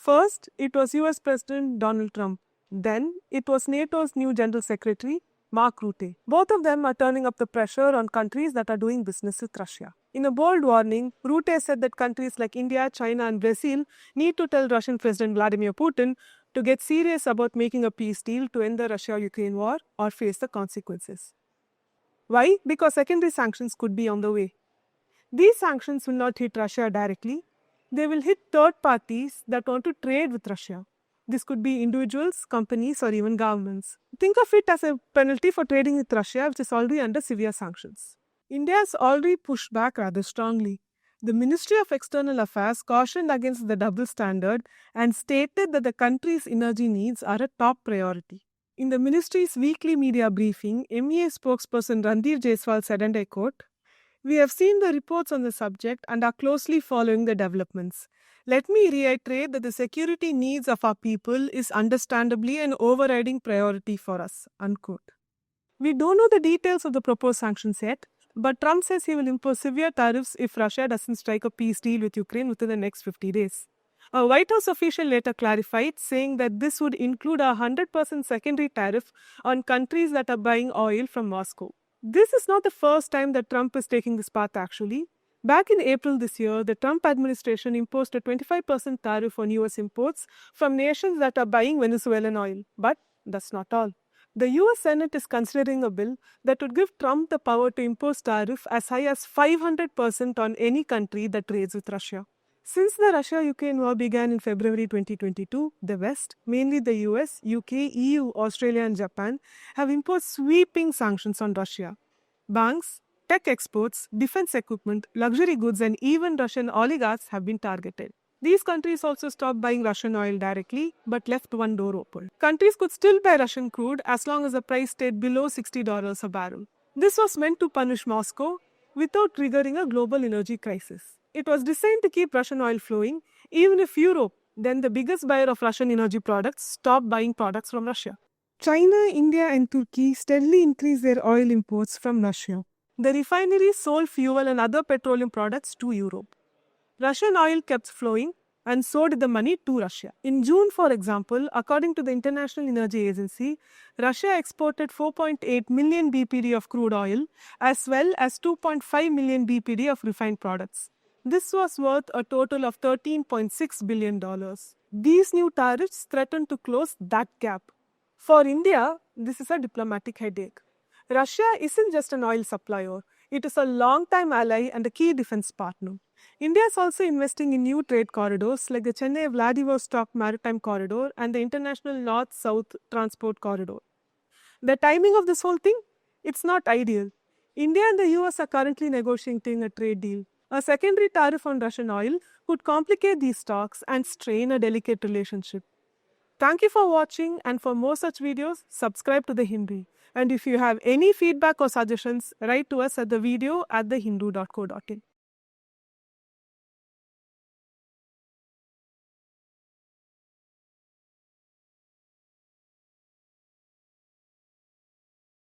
First, it was US President Donald Trump. Then, it was NATO's new General Secretary, Mark Rutte. Both of them are turning up the pressure on countries that are doing business with Russia. In a bold warning, Rutte said that countries like India, China, and Brazil need to tell Russian President Vladimir Putin to get serious about making a peace deal to end the Russia-Ukraine war or face the consequences. Why? Because secondary sanctions could be on the way. These sanctions will not hit Russia directly. They will hit third parties that want to trade with Russia. This could be individuals, companies, or even governments. Think of it as a penalty for trading with Russia, which is already under severe sanctions. India has already pushed back rather strongly. The Ministry of External Affairs cautioned against the double standard and stated that the country's energy needs are a top priority. In the ministry's weekly media briefing, MEA spokesperson Randeep Jaiswal said, and I quote, "We have seen the reports on the subject and are closely following the developments. Let me reiterate that the security needs of our people is understandably an overriding priority for us." Unquote. We don't know the details of the proposed sanctions yet, but Trump says he will impose severe tariffs if Russia doesn't strike a peace deal with Ukraine within the next 50 days. A White House official later clarified, saying that this would include a 100% secondary tariff on countries that are buying oil from Moscow. This is not the first time that Trump is taking this path actually. Back in April this year, the Trump administration imposed a 25% tariff on US imports from nations that are buying Venezuelan oil. But that's not all. The US Senate is considering a bill that would give Trump the power to impose tariff as high as 500% on any country that trades with Russia. Since the Russia-Ukraine war began in February 2022, the West, mainly the US, UK, EU, Australia and Japan, have imposed sweeping sanctions on Russia. Banks, tech exports, defense equipment, luxury goods and even Russian oligarchs have been targeted. These countries also stopped buying Russian oil directly, but left one door open. Countries could still buy Russian crude as long as the price stayed below $60 a barrel. This was meant to punish Moscow without triggering a global energy crisis. It was designed to keep Russian oil flowing, even if Europe, then the biggest buyer of Russian energy products, stopped buying products from Russia. China, India and Turkey steadily increased their oil imports from Russia. The refineries sold fuel and other petroleum products to Europe. Russian oil kept flowing, and so did the money to Russia. In June, for example, according to the International Energy Agency, Russia exported 4.8 million BPD of crude oil as well as 2.5 million BPD of refined products. This was worth a total of $13.6 billion. These new tariffs threaten to close that gap. For India, this is a diplomatic headache. Russia isn't just an oil supplier. It is a long-time ally and a key defense partner. India is also investing in new trade corridors like the Chennai-Vladivostok Maritime Corridor and the International North-South Transport Corridor. The timing of this whole thing? It's not ideal. India and the US are currently negotiating a trade deal. A secondary tariff on Russian oil could complicate these talks and strain a delicate relationship. Thank you for watching, and for more such videos, subscribe to The Hindu. And if you have any feedback or suggestions, write to us at thehindu@thehindu.co.in.